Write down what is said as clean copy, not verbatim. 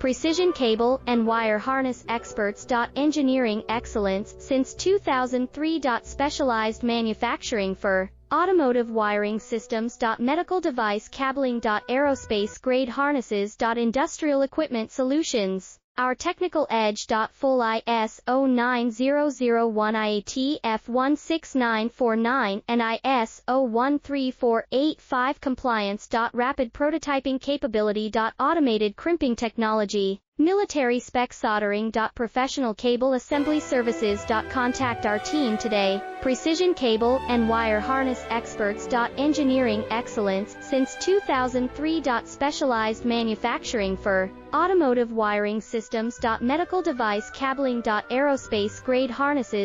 precision cable and wire harness experts. Engineering excellence since 2003. Specialized manufacturing for automotive wiring systems. Medical device cabling. Aerospace grade harnesses. Industrial equipment solutions. Our technical edge. Full ISO 9001 IATF 16949 and ISO 13485 compliance. Rapid prototyping capability. Automated crimping technology. Military spec soldering. Professional cable assembly services. Contact our team today. Precision cable and wire harness experts. Engineering excellence since 2003. Specialized manufacturing for automotive wiring systems. Medical device cabling. Aerospace grade harnesses.